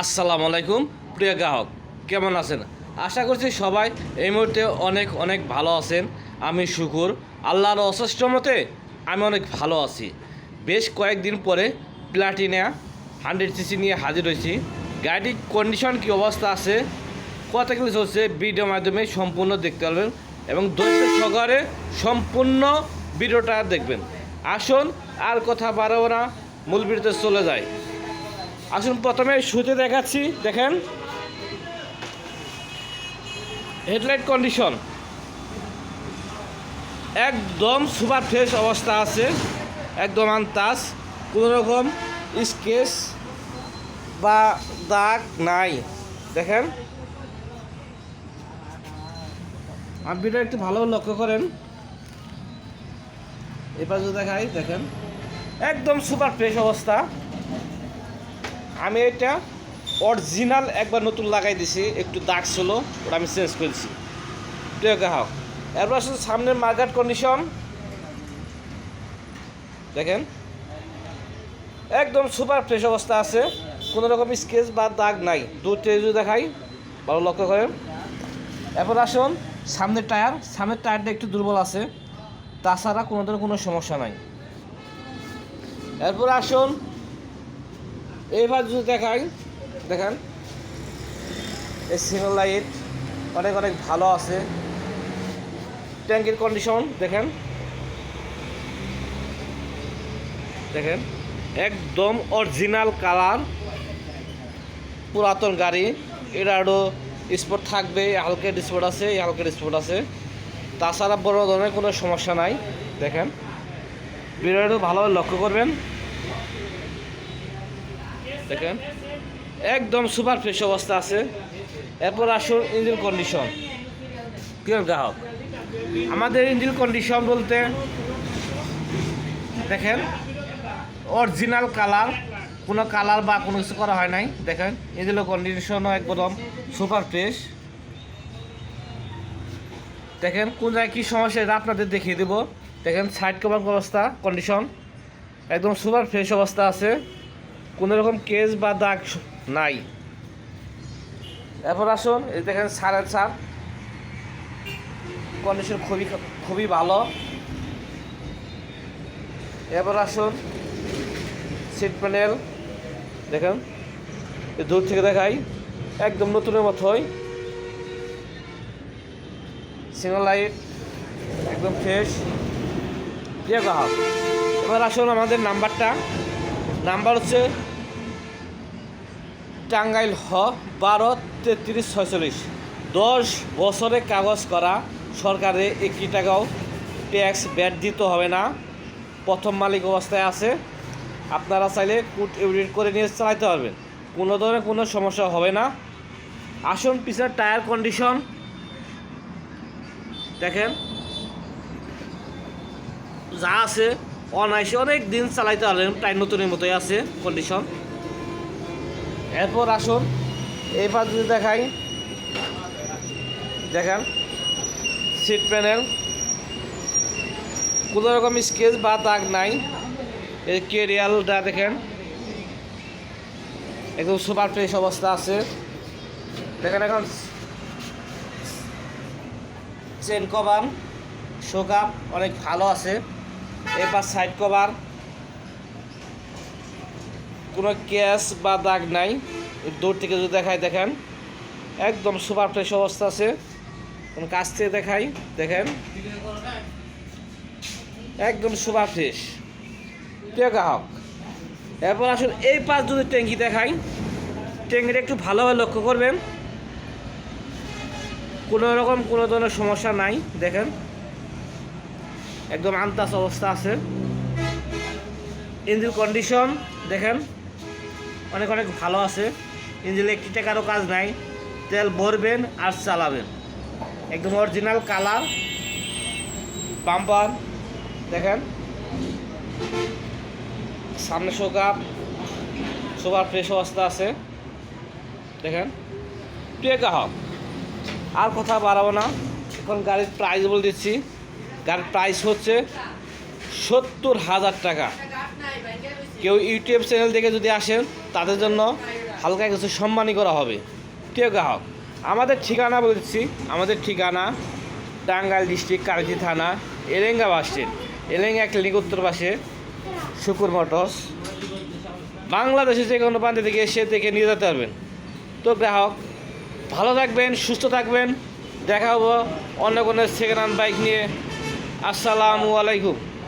আসসালামু আলাইকুম প্রিয় গ্রাহক, কেমন আছেন? আশা করছি সবাই এই মুহূর্তে অনেক অনেক ভালো আছেন। আমি শুকুর আল্লাহর অশেষ মতে আমি অনেক ভালো আছি। বেশ কয়েকদিন পরে প্লাটিনা 100cc নিয়ে হাজির হয়েছি। গাড়ির কন্ডিশন কী অবস্থা আছে, কত কিলো চলছে, ভিডিওর মাধ্যমে সম্পূর্ণ দেখতে পারবেন এবং ধৈর্য সহকারে সম্পূর্ণ ভিডিওটা দেখবেন। আসুন আর কথা বাড়াবো না, মূল ভিডিওতে চলে যায়। আসুন প্রথমে শুতে দেখাচ্ছি। দেখেন হেডলাইট কন্ডিশন একদম সুপার ফ্রেশ অবস্থা আছে, একদম আনতাজ, কোনো রকম স্কেচ বা দাগ নাই। দেখেন আর ভিডিও একটু ভালো লক্ষ্য করেন, এবার যদি দেখাই, দেখেন একদম সুপার ফ্রেশ অবস্থা। আমি এটা অরিজিনাল একবার নতুন লাগাই দিছি, একটু দাগ ছিল ওটা আমি চেঞ্জ করেছি। প্রিয় গ্রাহক, এরপর আসলে সামনের মার্কেট কন্ডিশন দেখেন একদম সুপার ফ্রেশ অবস্থা আছে, কোনো রকম স্কেচ বা দাগ নাই। দুটো যদি দেখাই ভালো লক্ষ্য করেন। এরপর আসুন সামনের টায়ারটা একটু দুর্বল আছে, তাছাড়া কোনো ধরনের কোনো সমস্যা নাই। এরপর আসুন এইবার যদি দেখাই, দেখেন এই সিগন্যাল লাইট অনেক অনেক ভালো আছে। ট্যাঙ্কির কন্ডিশন দেখেন দেখেন একদম অরিজিনাল কালার, পুরাতন গাড়ি। এটা আরও স্পট থাকবে, হালকা স্পট আছে, হালকা স্পট আছে, তাছাড়া বড় ধরনের কোনো সমস্যা নাই। দেখেন ভিডিওটা ভালোভাবে লক্ষ্য করবেন। দেখেন একদম সুপার ফ্রেশ অবস্থা আছে। এরপর আসুন ইঞ্জিন কন্ডিশন। প্রিয় গ্রাহক, আমাদের ইঞ্জিন কন্ডিশন বলতে দেখেন অরিজিনাল কালার, কোনো কালার বা কোনো কিছু করা হয় নাই। দেখেন ইঞ্জিন কন্ডিশনও একদম সুপার ফ্রেশ। দেখেন কোন জায়গায় কী সমস্যা এটা আপনাদের দেখিয়ে দেবো। দেখেন সাইড কভার অবস্থা কন্ডিশন একদম সুপার ফ্রেশ অবস্থা আছে, কোনো রকম কেস বা দাগ নাই। এরপর আসুন এই দেখেন সারের সার কন্ডিশন খুবই ভালো। এরপর আসুন সিট প্যানেল দেখেন দূর থেকে দেখাই একদম নতুনের মতোই। সিগন্যাল লাইট একদম ফ্রেশ। প্রিয় গ্রাহক, এবার আসুন আমাদের নাম্বার হচ্ছে টাঙ্গাইল 12-33-46। 10 বছরে কাগজ করা, সরকারে 1 টাকাও ট্যাক্স ব্যাট দিতে হবে না, প্রথম মালিক অবস্থায় আছে। আপনারা চাইলে কুট এডিট করে নিয়ে চালাতে পারবেন, কোনো ধরনের কোনো সমস্যা হবে না। আসুন পিছনের টায়ার কন্ডিশন দেখেন যা আছে অনায়াসে অনেক দিন চালাইতে পারবেন, টায়ার নতুনের মতোই আছে কন্ডিশন। এরপর আসুন এইবার যদি দেখাই, দেখেন সিট প্যানেল কোনো রকম স্কেচ বা দাগ নাই। এই কেরিয়ালটা দেখেন একদম সুপার ফ্রেশ অবস্থা আছে। দেখেন এখন চেন কভার শোকাপ অনেক ভালো আছে। এবার সাইড কভার কোনো ক্যাশ বা দাগ নাই। দূর থেকে যদি দেখাই, দেখেন একদম সুপার ফ্রেশ অবস্থা আছে। কাছ থেকে দেখাই, দেখেন একদম সুপার ফ্রেশ। প্রিয় গ্রাহক, এরপর আসুন এই পাশ যদি ট্যাঙ্কি দেখাই, ট্যাঙ্কিটা একটু ভালোভাবে লক্ষ্য করবেন, কোনো রকম কোনো ধরনের সমস্যা নাই। দেখেন একদম আনতাজ অবস্থা আছে। ইঞ্জিন কন্ডিশন দেখেন অনেক অনেক ভালো আছে। ইঞ্জিনে 1 টাকারও কাজ নাই, তেল ভরবেন আর চালাবেন, একদম অরিজিনাল কালার। বাম্পার দেখেন সামনে শোকাপ সুপার ফ্রেশ অবস্থা আছে। দেখেন প্রিয় গ্রাহক, আর কথা বাড়াবো না, এখন গাড়ির প্রাইস বলে দিচ্ছি। গাড়ির প্রাইস হচ্ছে 70,000 টাকা। কেউ ইউটিউব চ্যানেল থেকে যদি আসেন তাদের জন্য হালকা কিছু সম্মানই করা হবে। প্রিয় গ্রাহক, আমাদের ঠিকানা বলছি, আমাদের ঠিকানা টাঙ্গাইল ডিস্ট্রিক্ট কালিজি থানা Elenga bus stand, Elenga clinic উত্তর পাশে শুকুর মোটরস। বাংলাদেশে যে কোনো প্রান্ত থেকে এসে দেখে নিয়ে যেতে পারবেন। তো গ্রাহক, ভালো থাকবেন, সুস্থ থাকবেন। দেখা হবো অন্য কোনো সেকেন্ড হ্যান্ড বাইক নিয়ে। আসসালামু আলাইকুম।